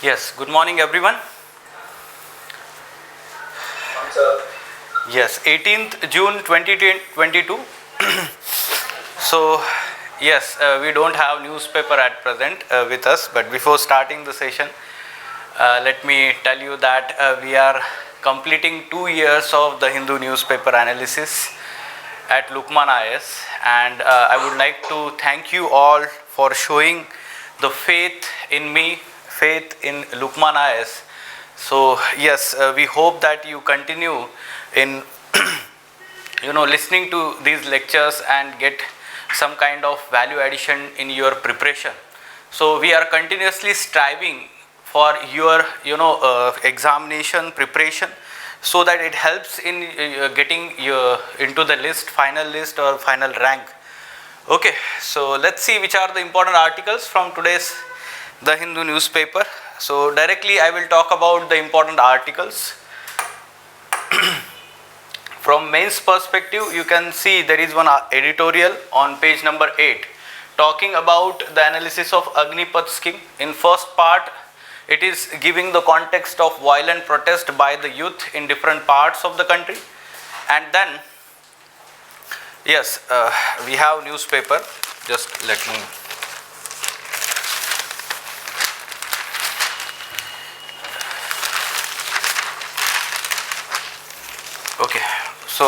Yes, good morning everyone. Yes, 18th June 2022. So, yes, we don't have newspaper at present with us, but before starting the session, let me tell you that we are completing 2 years of the Hindu newspaper analysis at Lukmaan IS, and I would like to thank you all for showing the faith in me, faith in Lukmaan IS. So yes, we hope that you continue in listening to these lectures and get some kind of value addition in your preparation. So we are continuously striving for your examination preparation, so that it helps in getting into the list, final list or final rank. Okay, so let's see which are the important articles from today's The Hindu newspaper. So directly I will talk about the important articles. From mains perspective, you can see there is one editorial on page number 8 talking about the analysis of Agnipath scheme. In first part, it is giving the context of violent protest by the youth in different parts of the country. And then, yes, we have newspaper. Just let me. Okay, so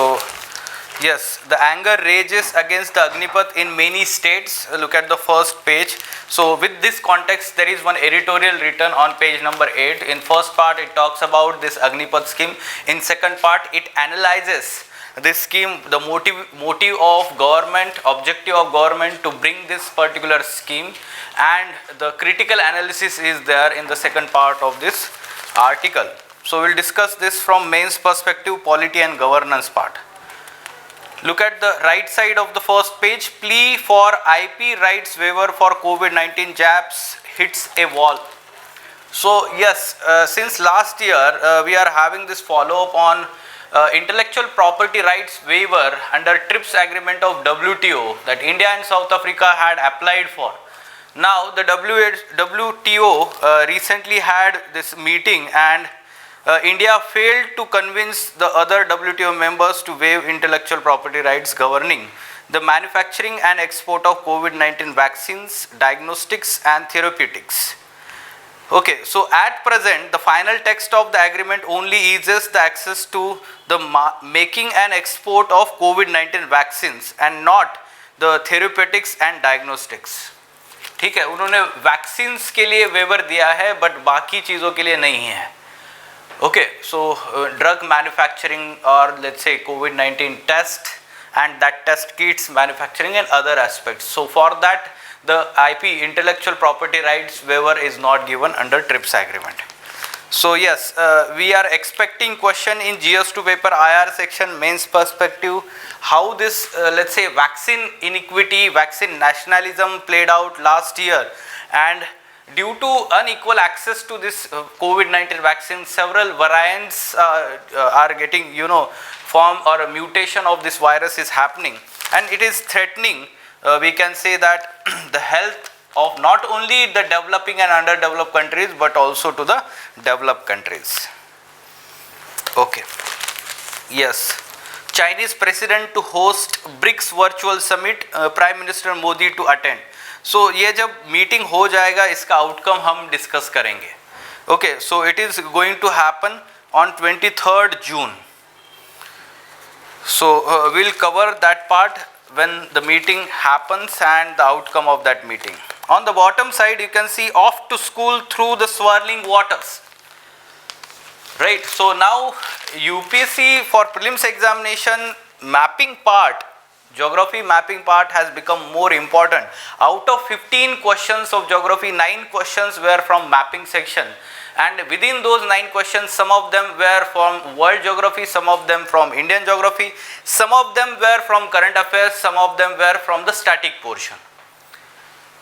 yes, the anger rages against the Agnipath in many states. Look at the first page. So with this context, there is one editorial written on page number 8. In first part, it talks about this Agnipath scheme. In second part, it analyzes this scheme, the motive of government, objective of government to bring this particular scheme, and the critical analysis is there in the second part of this article. So we'll discuss this from mains perspective, polity and governance part. Look at the right side of the first page. Plea for IP rights waiver for COVID-19 jabs hits a wall. So yes, since last year we are having this follow-up on intellectual property rights waiver under TRIPS agreement of WTO that India and South Africa had applied for. Now the WTO recently had this meeting, and India failed to convince the other WTO members to waive intellectual property rights governing the manufacturing and export of COVID-19 vaccines, diagnostics and therapeutics. Okay, so at present, the final text of the agreement only eases the access to the making and export of COVID-19 vaccines and not the therapeutics and diagnostics. ठीक है, उन्होंने vaccines के लिए waiver दिया है, but बाकी चीज़ों के लिए नहीं है. Okay, so drug manufacturing, or let's say COVID-19 test and that test kits manufacturing and other aspects. So for that, the IP, intellectual property rights waiver, is not given under TRIPS agreement. So yes, we are expecting question in GS2 paper IR section mains perspective, how this let's say vaccine inequity, vaccine nationalism played out last year, and due to unequal access to this COVID-19 vaccine, several variants are getting form or a mutation of this virus is happening, and it is threatening, we can say that the health of not only the developing and underdeveloped countries but also to the developed countries. Okay, yes, Chinese president to host BRICS virtual summit, Prime Minister Modi to attend. So ये जब meeting हो जाएगा, इसका outcome हम discuss करेंगे. Okay, so it is going to happen on 23rd June. So we'll cover that part when the meeting happens and the outcome of that meeting. On the bottom side, you can see off to school through the swirling waters. Right, so now UPSC for prelims examination mapping part, geography mapping part has become more important. Out of 15 questions of geography, 9 questions were from mapping section, and within those 9 questions, some of them were from world geography, some of them from Indian geography, some of them were from current affairs, some of them were from the static portion.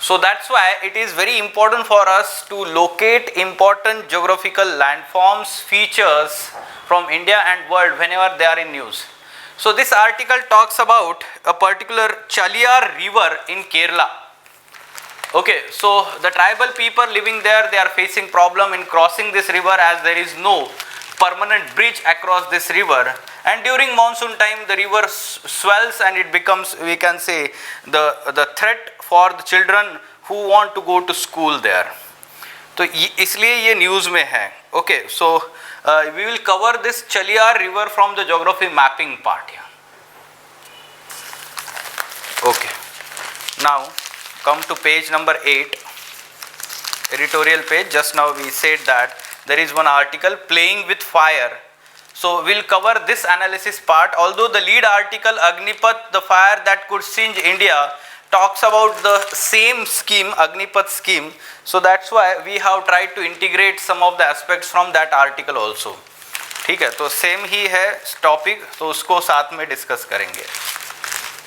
So that's why it is very important for us to locate important geographical landforms, features from India and world whenever they are in news. So this article talks about a particular Chaliyar river in Kerala. Okay, so the tribal people living there, they are facing problem in crossing this river as there is no permanent bridge across this river, and during monsoon time the river swells and it becomes, we can say, the threat for the children who want to go to school there. तो इसलिए ये news में है. Okay, so we will cover this Chaliyar river from the geography mapping part here. Okay, now come to page number 8, editorial page. Just now we said that there is one article, playing with fire. So we'll cover this analysis part. Although the lead article, Agnipat, the fire that could singe India, talks about the same scheme, Agnipat scheme. So that's why we have tried to integrate some of the aspects from that article also. ठीक है, तो same ही है topic, तो उसको साथ में discuss करेंगे.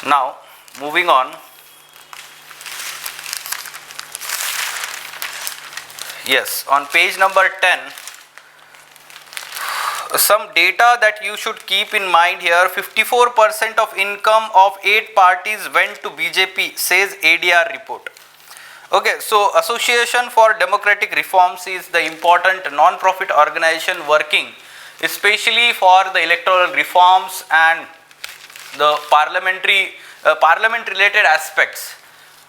Now moving on. Yes, on page number 10, some data that you should keep in mind here. 54% of income of 8 parties went to BJP, says ADR report. Okay, so Association for Democratic Reforms is the important non-profit organization working especially for the electoral reforms and the parliament related aspects.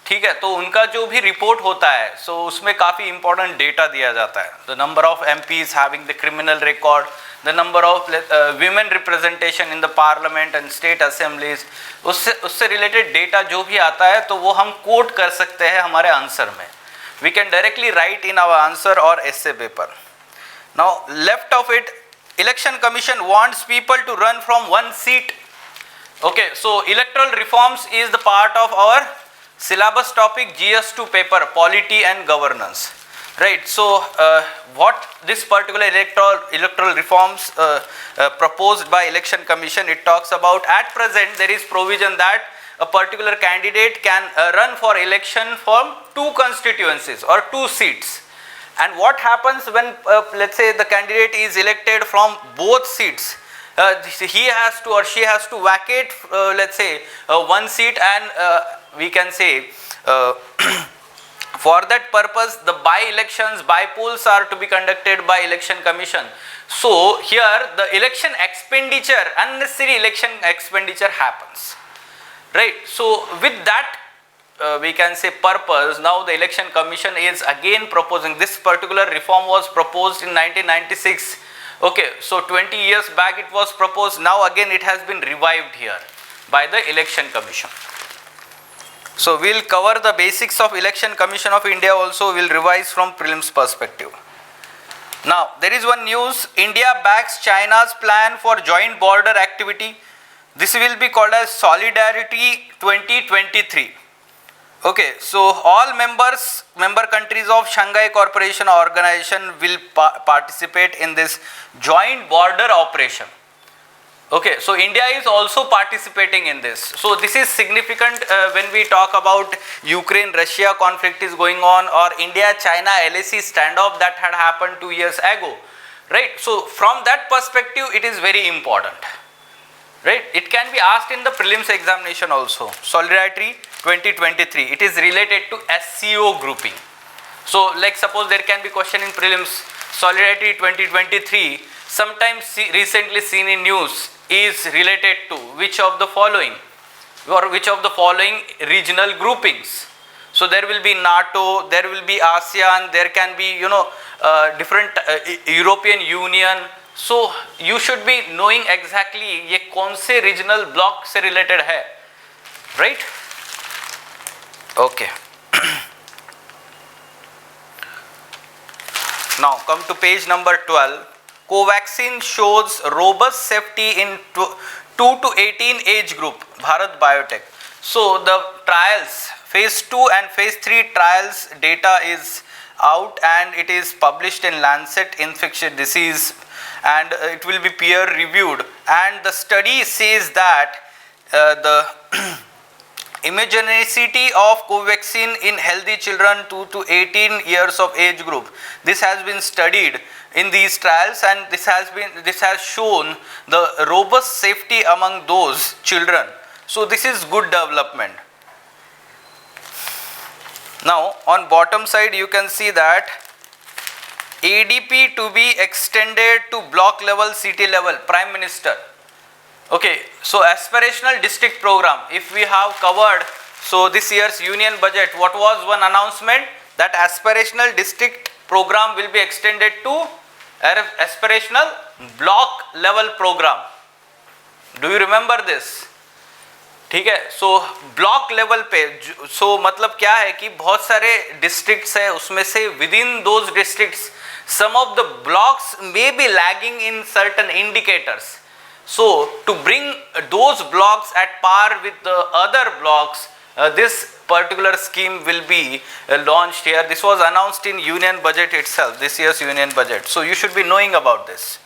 ठीक है, तो उनका जो भी report होता है, सो उसमें काफ़ी इंपॉर्टेंट डेटा दिया जाता है. The number of MPs having the criminal record, the number of women representation in the parliament and state assemblies, उससे रिलेटेड डेटा जो भी आता है तो वो हम कोट कर सकते हैं हमारे आंसर में. We can directly write in our answer or essay paper. Now left of it, election commission wants people to run from one seat. Okay, so electoral reforms is the part of our syllabus topic GS2 paper, polity and governance, right? So what this particular electoral reforms proposed by election commission, it talks about, at present there is provision that a particular candidate can run for election from 2 constituencies or 2 seats. And what happens when let's say the candidate is elected from both seats? He has to or she has to vacate let's say one seat, and we can say for that purpose the by-elections, by-polls are to be conducted by election commission. So here the election expenditure, unnecessary election expenditure happens, right? So with that we can say purpose, now the election commission is again proposing this particular reform. Was proposed in 1996. Okay, so 20 years back it was proposed. Now again it has been revived here by the election commission. So we'll cover the basics of Election Commission of India also. We'll revise from prelims perspective. Now there is one news, India backs China's plan for joint border activity. This will be called as Solidarity 2023. Okay, so all member countries of Shanghai Cooperation Organization will participate in this joint border operation. Okay, so India is also participating in this. So this is significant when we talk about Ukraine-Russia conflict is going on, or India-China LAC standoff that had happened 2 years ago, right? So from that perspective, it is very important, right? It can be asked in the prelims examination also. Solidarity 2023, it is related to SCO grouping. So like suppose there can be question in prelims, Solidarity 2023, sometimes recently seen in news, is related to which of the following, or which of the following regional groupings. So there will be NATO, there will be ASEAN, there can be different European Union. So you should be knowing exactly ये कौन से regional block से related है, right? Okay. Now come to page number 12. Covaxin shows robust safety in 2 to 18 age group, Bharat Biotech. So the trials, phase 2 and phase 3 trials data is out, and it is published in Lancet Infectious Disease, and it will be peer reviewed. And the study says that the immunogenicity of Covaxin in healthy children 2 to 18 years of age group, this has been studied in these trials, and this has shown the robust safety among those children. So this is good development. Now on bottom side you can see that ADP to be extended to block level, city level, Prime Minister. Okay, so aspirational district program, if we have covered, so this year's union budget, what was one announcement? That aspirational district program will be extended to aspirational block level program. Do you remember this? ठीक है, so block level पे, सो मतलब क्या है कि बहुत सारे districts है, उसमें से with in those districts some of the blocks may be lagging in certain indicators. So to bring those blocks at par with the other blocks, this particular scheme will be launched here. This was announced in union budget itself, this year's union budget. So you should be knowing about this.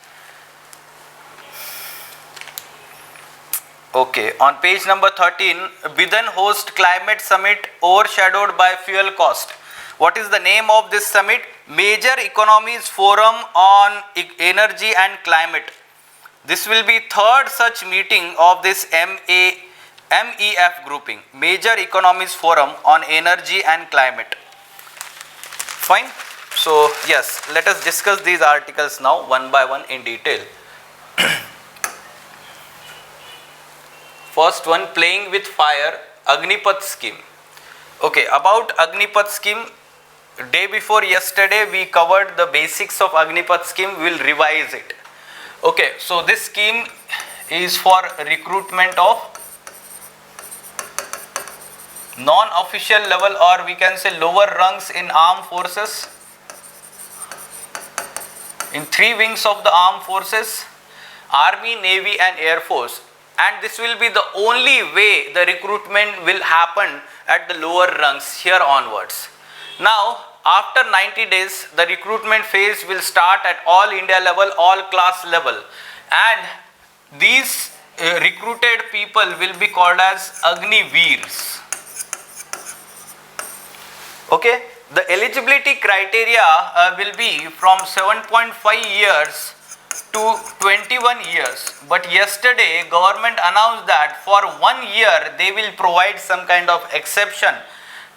Okay, on page number 13, Bidhan host climate summit overshadowed by fuel cost. What is the name of this summit? Major Economies Forum on Energy and Climate. This will be third such meeting of this MEF grouping, Major Economies Forum on Energy and Climate. Fine. So yes, let us discuss these articles now one by one in detail. First one, playing with fire, Agnipath scheme. Okay, about Agnipath scheme, day before yesterday we covered the basics of Agnipath scheme. We will revise it. Okay, so this scheme is for recruitment of non-official level, or we can say lower ranks in armed forces, in three wings of the armed forces, Army, Navy and Air Force. And this will be the only way the recruitment will happen at the lower ranks here onwards. Now, after 90 days, the recruitment phase will start at all India level, all class level, and these recruited people will be called as Agniveers. Okay, the eligibility criteria will be from 7.5 years to 21 years, but yesterday government announced that for 1 year they will provide some kind of exception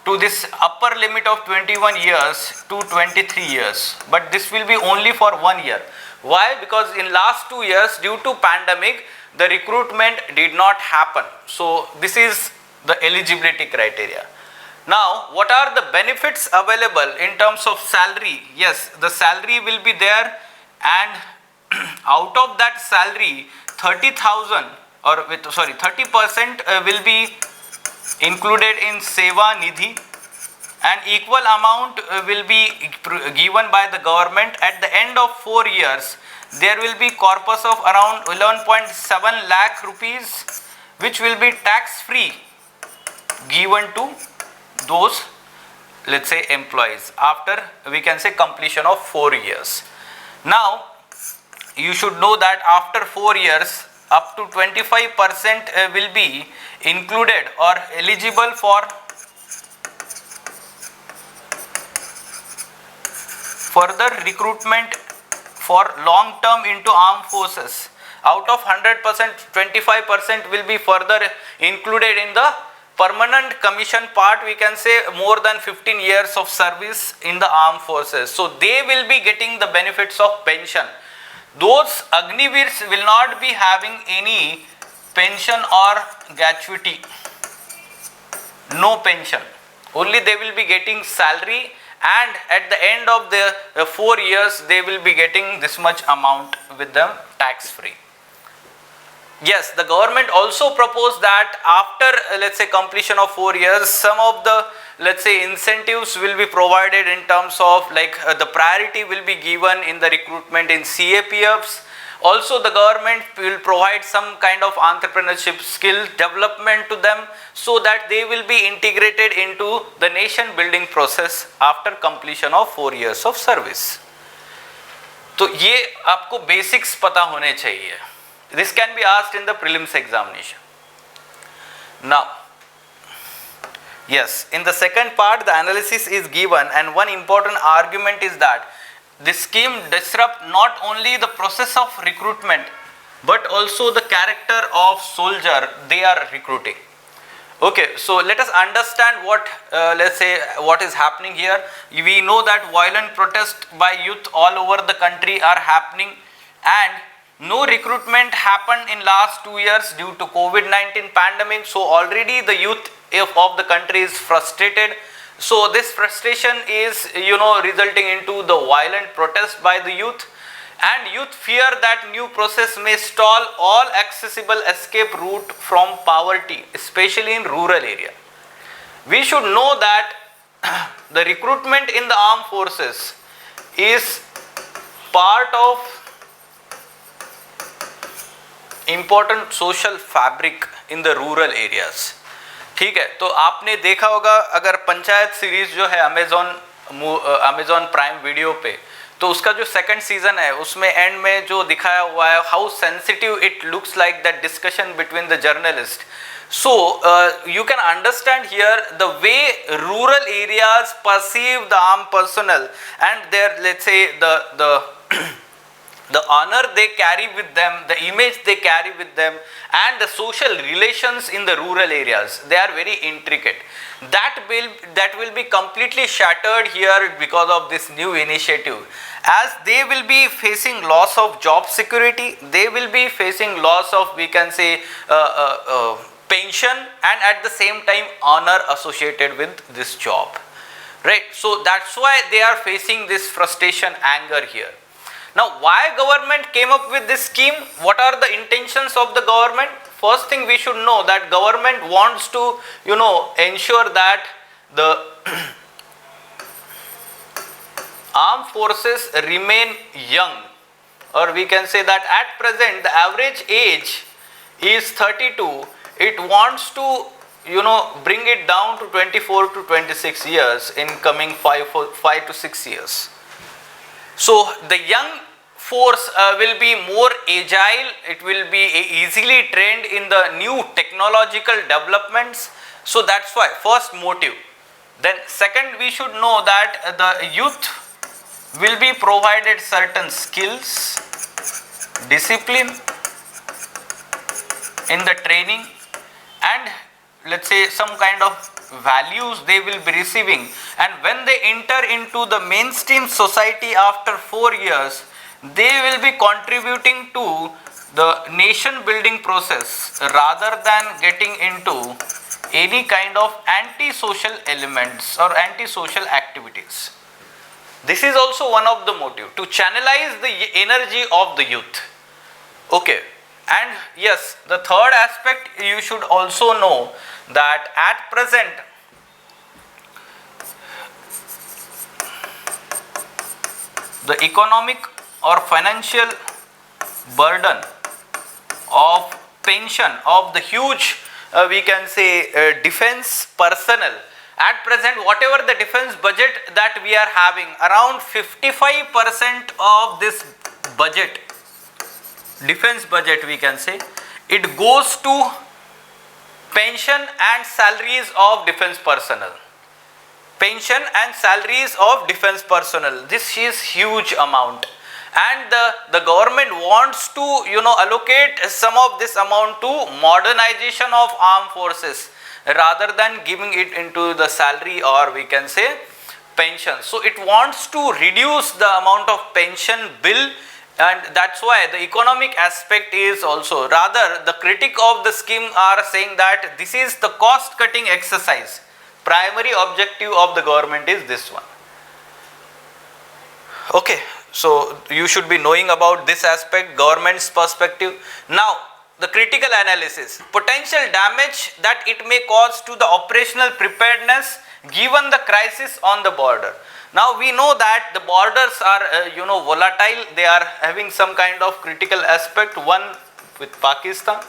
to this upper limit of 21 years to 23 years, but this will be only for 1 year. Why? Because in last 2 years due to pandemic the recruitment did not happen. So this is the eligibility criteria. Now what are the benefits available in terms of salary? Yes, the salary will be there, and out of that salary 30% will be included in Seva Nidhi, and equal amount will be given by the government. At the end of 4 years there will be corpus of around 11.7 lakh rupees which will be tax free given to those, let's say, employees after, we can say, completion of 4 years. Now you should know that after 4 years up to 25% will be included or eligible for further recruitment for long term into armed forces. Out of 100%, 25% will be further included in the permanent commission part, we can say more than 15 years of service in the armed forces. So they will be getting the benefits of pension. Those Agniveers will not be having any pension or gratuity, no pension, only they will be getting salary, and at the end of the 4 years they will be getting this much amount with them tax free. Yes, the government also proposed that after, let's say, completion of 4 years, some of the, let's say, incentives will be provided in terms of like the priority will be given in the recruitment in CAPFs. Also the government will provide some kind of entrepreneurship skill development to them so that they will be integrated into the nation building process after completion of 4 years of service. तो ये आपको basics पता होने चाहिए. This can be asked in the prelims examination. Now, yes, in the second part the analysis is given, and one important argument is that this scheme disrupt not only the process of recruitment but also the character of soldier they are recruiting. Okay, so let us understand what, let's say, what is happening here. We know that violent protests by youth all over the country are happening, and no recruitment happened in last 2 years due to COVID-19 pandemic. So already the youth of the country is frustrated. So this frustration is, resulting into the violent protest by the youth, and youth fear that new process may stall all accessible escape route from poverty, especially in rural area. We should know that the recruitment in the armed forces is part of important social fabric in the rural areas. ठीक है, तो आपने देखा होगा अगर panchayat series जो है Amazon prime video पे, तो उसका जो सेकंड सीजन है उसमें एंड में जो दिखाया हुआ है how sensitive it looks like that discussion between the journalist. So you can understand here the way rural areas perceive the armed personnel and their, let's say, the honor they carry with them, the image they carry with them, and the social relations in the rural areas. They are very intricate. That will be completely shattered here because of this new initiative, as they will be facing loss of job security, they will be facing loss of, we can say, pension, and at the same time honor associated with this job, right? So that's why they are facing this frustration, anger here. Now, why government came up with this scheme? What are the intentions of the government? First thing we should know that government wants to, ensure that the armed forces remain young, or we can say that at present the average age is 32. It wants to, bring it down to 24 to 26 years in coming 5 to 6 years. So the young force will be more agile, it will be easily trained in the new technological developments. So that's why first motive. Then second, we should know that the youth will be provided certain skills, discipline in the training, and let's say some kind of values they will be receiving, and when they enter into the mainstream society after 4 years, they will be contributing to the nation building process rather than getting into any kind of anti-social elements or anti-social activities. This is also one of the motive, to channelize the energy of the youth. Okay, and yes, the third aspect you should also know that at present the economic or financial burden of pension of the huge, we can say, defense personnel. At present, whatever the defense budget that we are having, around 55% of this budget, defense budget we can say, it goes to pension and salaries of defense personnel. Pension and salaries of defense personnel. This is huge amount, and the government wants to, allocate some of this amount to modernization of armed forces rather than giving it into the salary or we can say pension. So it wants to reduce the amount of pension bill, and that's why the economic aspect is also, rather the critic of the scheme are saying that this is the cost cutting exercise. Primary objective of the government is this one. Okay, so you should be knowing about this aspect, government's perspective. Now the critical analysis, potential damage that it may cause to the operational preparedness given the crisis on the border. Now we know that the borders are volatile, they are having some kind of critical aspect, one with Pakistan,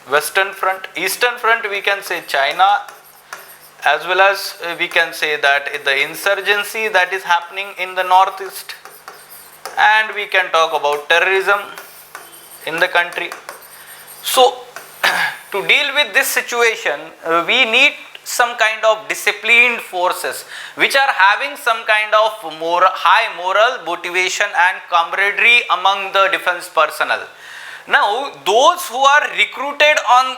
Western front, Eastern front we can say China, as well as we can say that the insurgency that is happening in the northeast, and we can talk about terrorism in the country. So to deal with this situation, we need some kind of disciplined forces which are having some kind of high moral motivation and camaraderie among the defense personnel. Now, those who are recruited on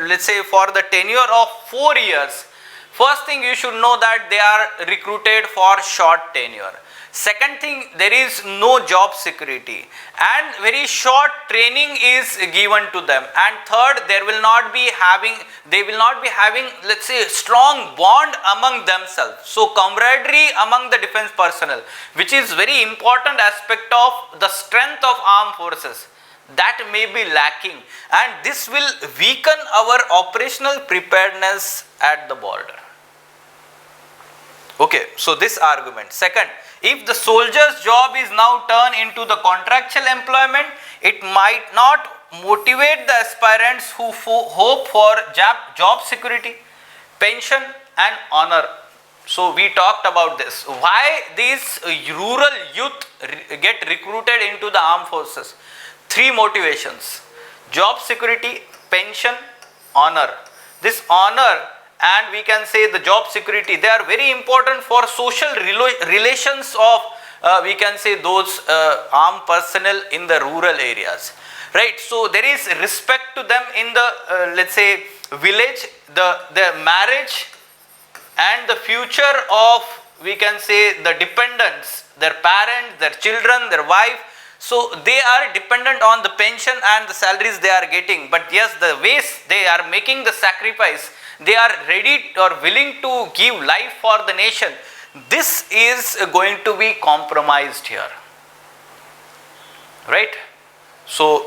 let's say for the tenure of 4 years, first thing you should know that they are recruited for short tenure. Second thing, there is no job security and very short training is given to them. And third, they will not be having let's say strong bond among themselves. So camaraderie among the defense personnel, which is very important aspect of the strength of armed forces, that may be lacking, and this will weaken our operational preparedness at the border. Okay, so this argument. Second, if the soldier's job is now turned into the contractual employment, it might not motivate the aspirants who hope for job security, pension and honor. So we talked about this. Why these rural youth get recruited into the armed forces? 3 motivations: job security, pension, honor. This honor and we can say the job security, they are very important for social relations of we can say those armed personnel in the rural areas, right? So there is respect to them in the let's say village, their marriage and the future of we can say the dependents, their parents, their children, their wife. So they are dependent on the pension and the salaries they are getting, but yes, the ways they are making the sacrifice, they are ready or willing to give life for the nation, this is going to be compromised here, right? So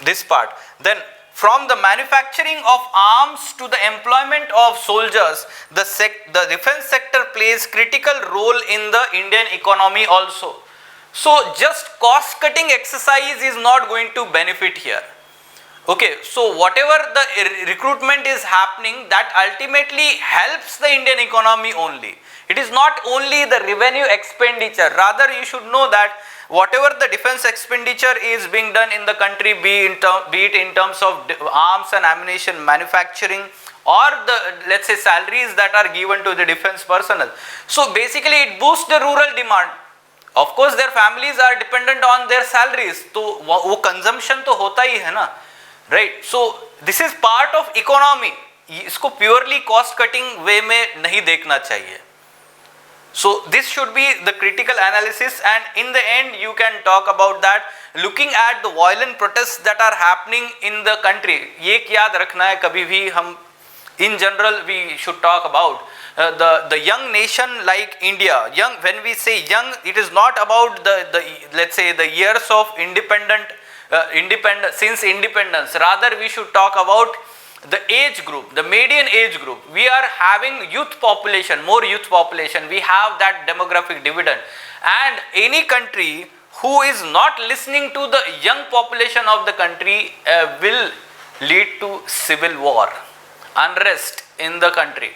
this part. Then from the manufacturing of arms to the employment of soldiers, the defense sector plays critical role in the Indian economy also. So just cost cutting exercise is not going to benefit here. Okay, so whatever the recruitment is happening, that ultimately helps the Indian economy only. It is not only the revenue expenditure, rather you should know that whatever the defense expenditure is being done in the country, be it in terms of arms and ammunition manufacturing or the let's say salaries that are given to the defense personnel. So basically it boosts the rural demand. Of course their families are dependent on their salaries, तो वो consumption तो होता ही है ना, right? So this is part of economy. इसको purely cost cutting way में नहीं देखना चाहिए. So this should be the critical analysis, and in the end you can talk about that looking at the violent protests that are happening in the country. ये याद रखना है कभी भी हम in general we should talk about the young nation like India. Young, when we say young, it is not about the let's say the years of since independence. Rather we should talk about the age group, the median age group. We are having youth population, more youth population. We have that demographic dividend, and any country who is not listening to the young population of the country will lead to civil war, unrest in the country.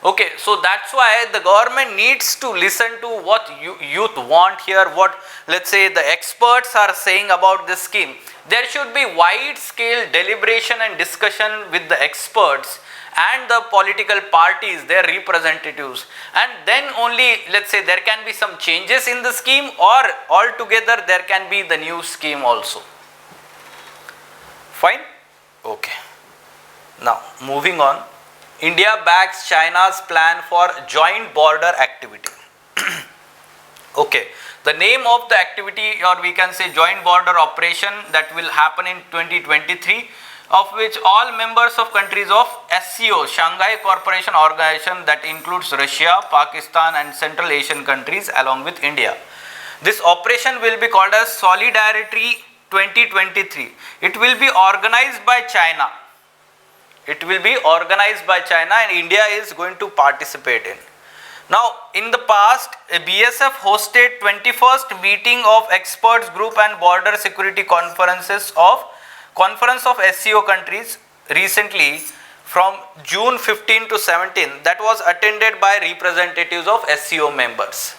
Okay, so that's why the government needs to listen to what youth want here, what let's say the experts are saying about this scheme. There should be wide scale deliberation and discussion with the experts and the political parties, their representatives, and then only let's say there can be some changes in the scheme, or altogether there can be the new scheme also. Fine? Okay. Now moving on. India backs China's plan for joint border activity. Okay, the name of the activity, or we can say joint border operation, that will happen in 2023, of which all members of countries of SCO, Shanghai Cooperation Organization, that includes Russia, Pakistan and Central Asian countries along with India. This operation will be called as Solidarity 2023. It will be organized by China. It will be organized by China and India is going to participate in. Now, in the past, BSF hosted 21st meeting of experts group and border security conference of SCO countries recently from June 15 to 17, that was attended by representatives of SCO members.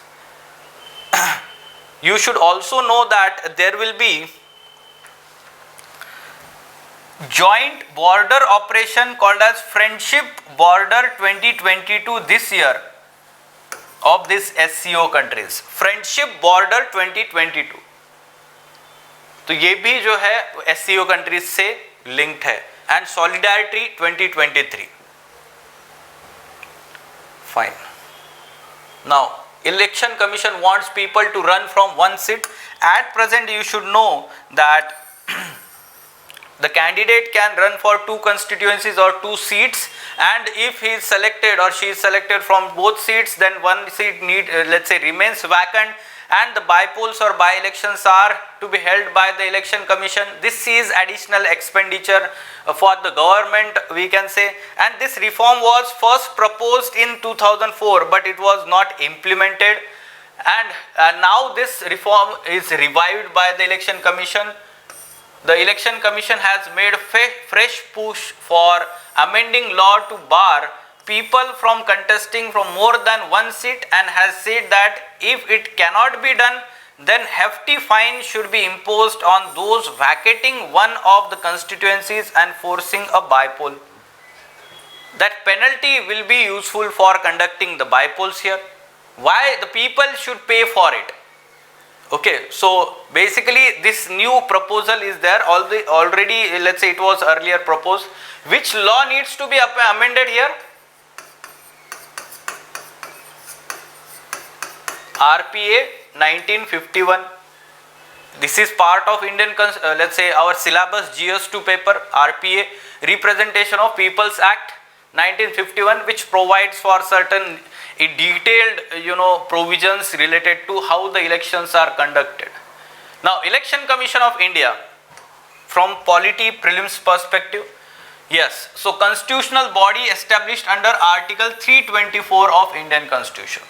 You should also know that there will be joint border operation called as Friendship Border 2022 this year of this SCO countries. Friendship Border 2022. तो ये भी जो है SCO countries से linked है. And solidarity 2023. Fine. Now Election Commission wants people to run from one seat. At present, you should know that the candidate can run for 2 constituencies or 2 seats, and if he is selected or she is selected from both seats, then one seat let's say remains vacant, and the by-polls or by-elections are to be held by the Election Commission. This is additional expenditure for the government, we can say, and this reform was first proposed in 2004, but it was not implemented, and now this reform is revived by the Election Commission. The Election Commission has made a fresh push for amending law to bar people from contesting from more than one seat, and has said that if it cannot be done, then hefty fine should be imposed on those vacating one of the constituencies and forcing a by-poll. That penalty will be useful for conducting the by-polls here. Why? The people should pay for it. Okay, so basically this new proposal is there already, let's say it was earlier proposed. Which law needs to be amended here? RPA 1951. This is part of Indian, let's say our syllabus GS2 paper. RPA, Representation of People's Act 1951, which provides for certain detailed provisions related to how the elections are conducted. Now, Election Commission of India, from polity prelims perspective, yes, so constitutional body established under Article 324 of Indian Constitution.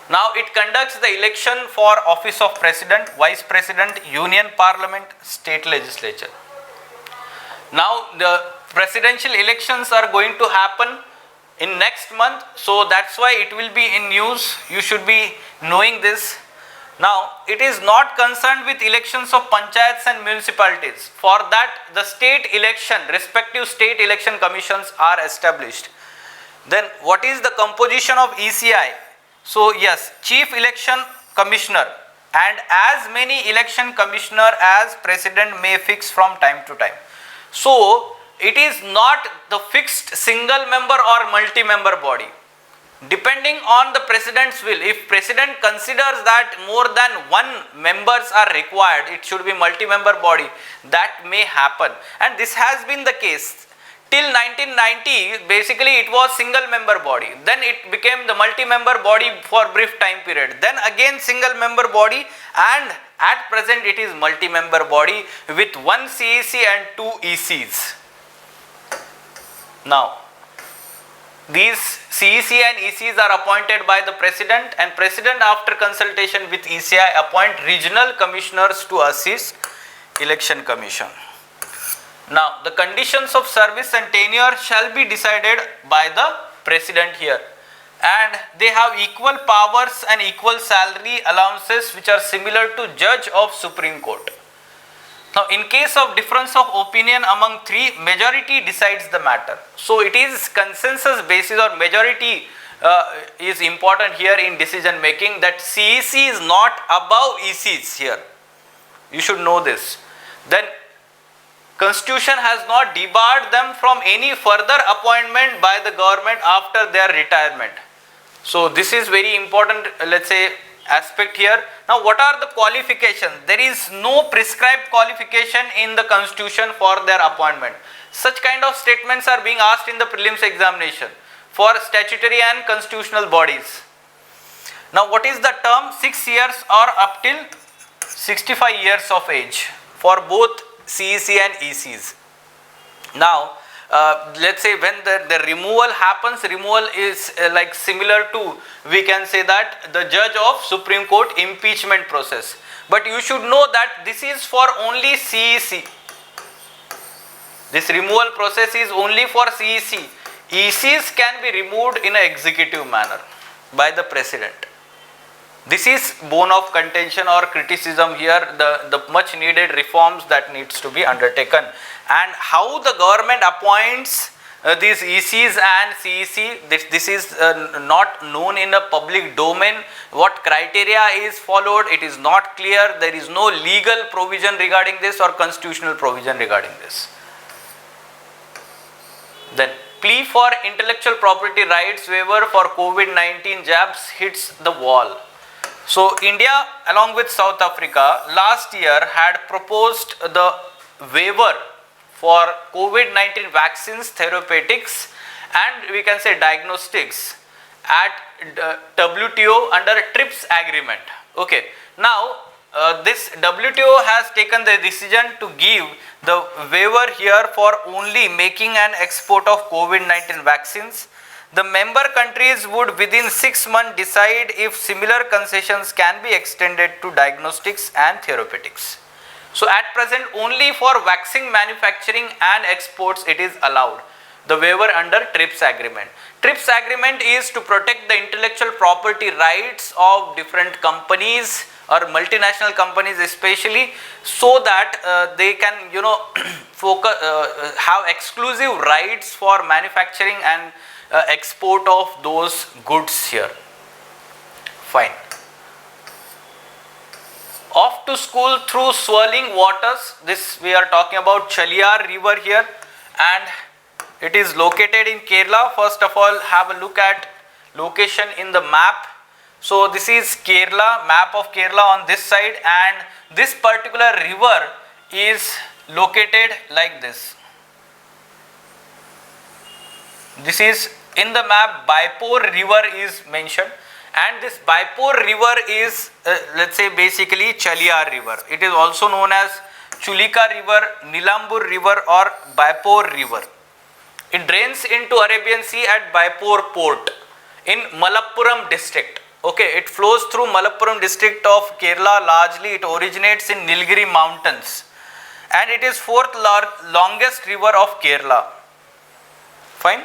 Now it conducts the election for office of President, Vice President, Union Parliament, State Legislature. Now the presidential elections are going to happen in next month, so that's why it will be in news. You should be knowing this. Now it is not concerned with elections of panchayats and municipalities. For that the state election, respective state election commissions are established. Then what is the composition of ECI? So yes, Chief Election Commissioner and as many election commissioner as President may fix from time to time. So it is not the fixed single member or multi-member body. Depending on the President's will, if President considers that more than one members are required, it should be multi-member body, that may happen, and this has been the case. Till 1990, basically it was single member body, then it became the multi-member body for brief time period, then again single member body, and at present it is multi-member body with 1 CEC and 2 ECs. Now, these CEC and ECs are appointed by the President, and President after consultation with ECI appoint regional commissioners to assist Election Commission. Now, the conditions of service and tenure shall be decided by the President here, and they have equal powers and equal salary allowances which are similar to Judge of Supreme Court. Now, in case of difference of opinion among 3, majority decides the matter. So, it is consensus basis or majority is important here in decision making, that CEC is not above ECs here. You should know this. Then Constitution has not debarred them from any further appointment by the government after their retirement. So this is very important, let's say, aspect here. Now what are the qualifications? There is no prescribed qualification in the Constitution for their appointment. Such kind of statements are being asked in the prelims examination for statutory and constitutional bodies. Now what is the term? 6 years or up till 65 years of age for both CEC and ECs. Now let's say when the removal happens, removal is like similar to, we can say that, the Judge of Supreme Court impeachment process. But you should know that this is for only CEC. This removal process is only for CEC. ECs can be removed in an executive manner by the President. This is bone of contention or criticism here, the much needed reforms that needs to be undertaken, and how the government appoints these ECs and CEC, this is not known in a public domain. What criteria is followed, it is not clear. There is no legal provision regarding this or constitutional provision regarding this. Then plea for intellectual property rights waiver for COVID-19 jabs hits the wall. So India along with South Africa last year had proposed the waiver for COVID-19 vaccines, therapeutics and we can say diagnostics at WTO under a TRIPS agreement. Okay. Now this WTO has taken the decision to give the waiver here for only making and export of COVID-19 vaccines. The member countries would within 6 months decide if similar concessions can be extended to diagnostics and therapeutics. So at present only for vaccine manufacturing and exports it is allowed, the waiver under TRIPS agreement. TRIPS agreement is to protect the intellectual property rights of different companies or multinational companies especially, so that they can focus, have exclusive rights for manufacturing and export of those goods here. Fine. Off to school through swirling waters. This we are talking about Chaliyar river here, and it is located in Kerala. First of all, have a look at location in the map. So this is Kerala, map of Kerala on this side, and this particular river is located like this. This is in the map, Baipur river is mentioned, and this Baipur river is let's say basically Chaliyar river. It is also known as Chulika river, Nilambur river or Baipur river. It drains into Arabian Sea at Baipur port in Malappuram district. Okay, it flows through Malappuram district of Kerala largely. It originates in Nilgiri mountains and it is fourth longest river of Kerala. Fine.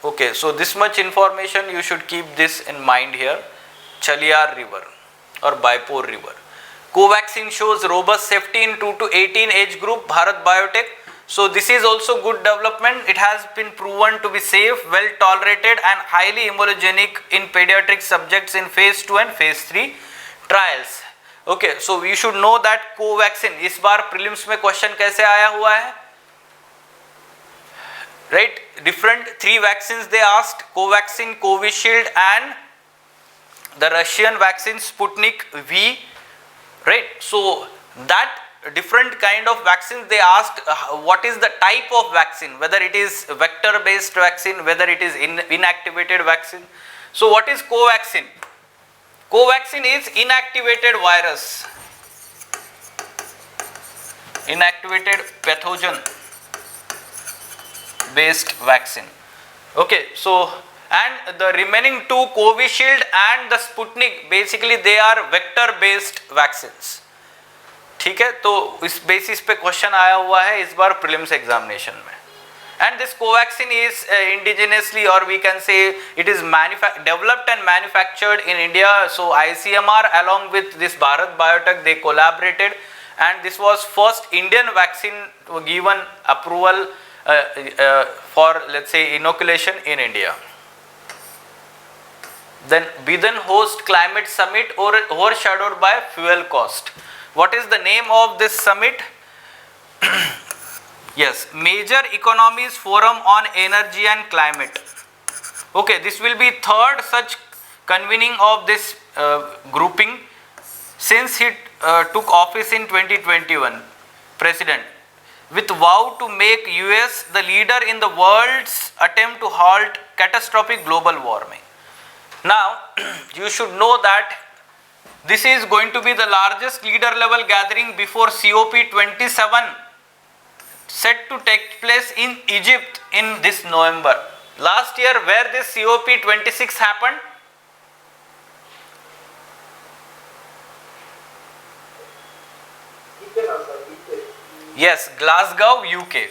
Okay, so this much information you should keep this in mind here. Chaliyar river or Baipur river. Covaxin shows robust safety in 2 to 18 age group, Bharat Biotech. So this is also good development. It has been proven to be safe, well tolerated and highly immunogenic in pediatric subjects in phase 2 and phase 3 trials. Okay, so you should know that Covaxin, इस बार prelims में question कैसे आया हुआ है? Right, different 3 vaccines they asked, Covaxin, Covishield and the Russian vaccine Sputnik V. Right, so that different kind of vaccines they asked what is the type of vaccine, whether it is vector based vaccine, whether it is inactivated vaccine. So what is Covaxin? Covaxin is inactivated virus, inactivated pathogen based vaccine. Okay, so and the remaining 2 Covishield and the Sputnik basically they are vector based vaccines. ठीक है, तो इस basis पे question आया हुआ है इस बार prelims examination में. And this Covaxin is indigenously or we can say it is developed and manufactured in India. So ICMR along with this Bharat Biotech they collaborated and this was first Indian vaccine given approval for let's say inoculation in India. Then Biden host climate summit overshadowed by fuel cost. What is the name of this summit? Yes, Major Economies Forum on Energy and Climate. Okay, this will be third such convening of this grouping since he took office in 2021, President, with vow to make US the leader in the world's attempt to halt catastrophic global warming. Now, you should know that this is going to be the largest leader level gathering before COP27 set to take place in Egypt in this November. Last year where this COP26 happened? Yes, Glasgow, UK.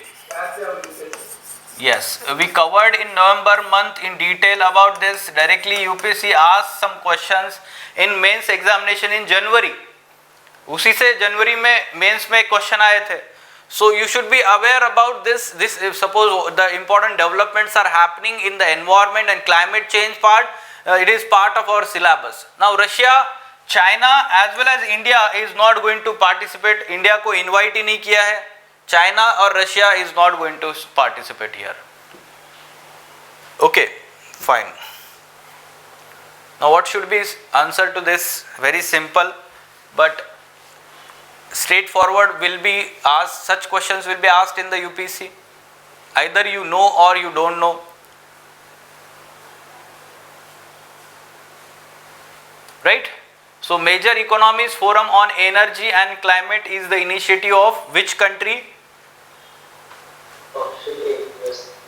Yes, we covered in November month in detail about this. Directly UPSC asked some questions in mains examination in January. उसी से जनवरी में mains में question आए थे. So you should be aware about this. If suppose the important developments are happening in the environment and climate change part, it is part of our syllabus. Now Russia, China as well as India is not going to participate. India को invite ही नहीं किया है. China or Russia is not going to participate here. Okay, fine. Now what should be answer to this? Very simple, but straightforward will be asked. Such questions will be asked in the UPSC. Either you know or you don't know. Right? So Major Economies Forum on Energy and Climate is the initiative of which country?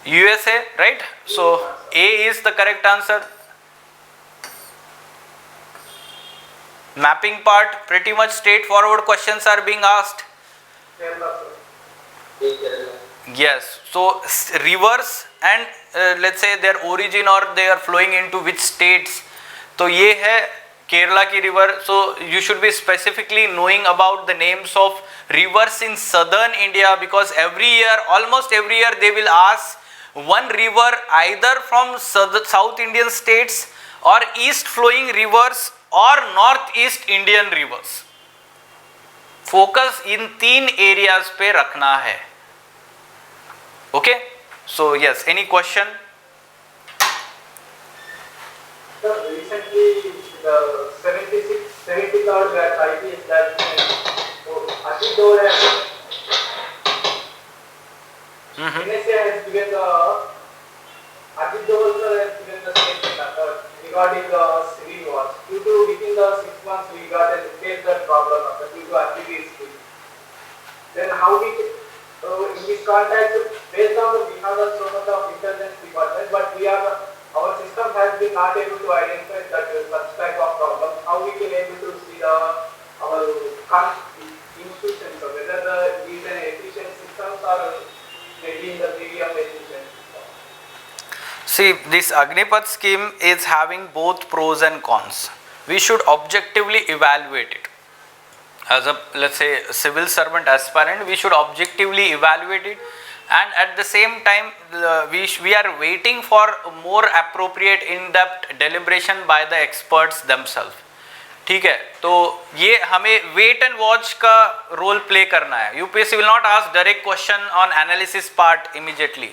USA, right? So A is the correct answer. Mapping part, pretty much straightforward questions are being asked. Yes, so rivers and let's say their origin or they are flowing into which states. So ये है Kerala की river. So you should be specifically knowing about the names of rivers in southern India, because every year, almost every year, they will ask one river either from South Indian states or east flowing rivers और north east Indian reverse. Focus in 3 areas पे रखना है. Okay, so yes, any question? Recently, the 73rd IPS that Ajit Dole NSA has given the Ajit Dole has given the statement regarding the civil wars. Due to within the 6 months we got to face that problem due to activities. Then how we in this context, based on we have so much of intelligence department, but we are our system has been not able to identify that such type of problem. How we can able to see our institutions, so whether these are efficient systems or maybe in the area of efficient. See, this Agnipath scheme is having both pros and cons. We should objectively evaluate it. As a, let's say, civil servant aspirant, we should objectively evaluate it, and at the same time we are waiting for more appropriate in-depth deliberation by the experts themselves. ठीक है, तो ये हमें wait and watch का role play करना है. UPSC will not ask direct question on analysis part immediately.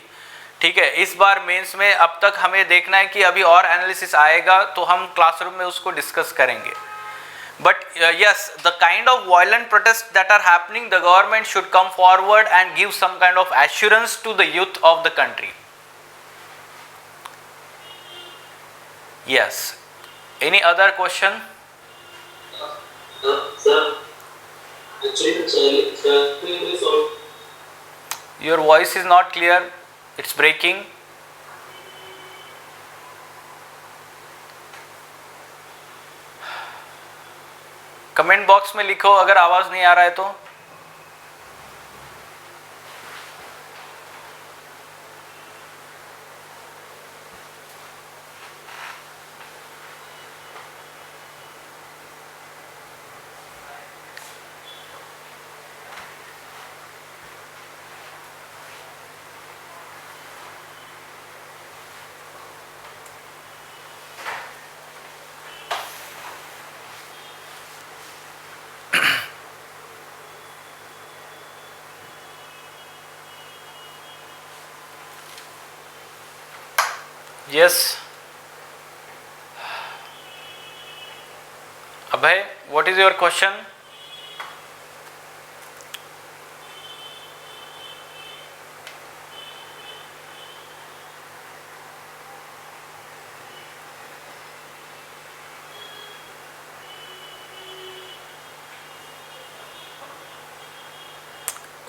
ठीक है, इस बार मेंस में अब तक हमें देखना है कि अभी और एनालिसिस आएगा तो हम क्लासरूम में उसको डिस्कस करेंगे. But yes, the kind of violent protests that are happening, the government should come forward and give some kind of assurance to the youth of the country. Yes. Any other question? Sir, actually, your voice is not clear. It's breaking. Comment box में लिखो अगर आवाज नहीं आ रहा है तो. Yes. Abhay, what is your question?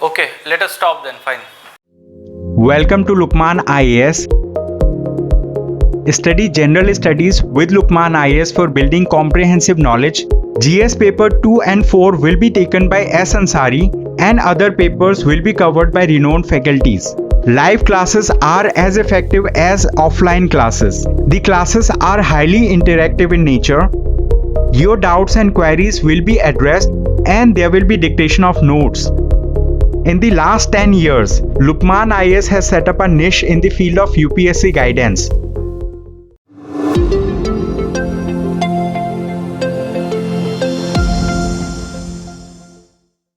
Okay, let us stop then. Fine. Welcome to Lukmaan IAS. Study General Studies with Lukmaan IAS for building comprehensive knowledge. GS paper 2 and 4 will be taken by S. Ansari and other papers will be covered by renowned faculties. Live classes are as effective as offline classes. The classes are highly interactive in nature. Your doubts and queries will be addressed and there will be dictation of notes. In the last 10 years, Lukmaan IAS has set up a niche in the field of UPSC guidance.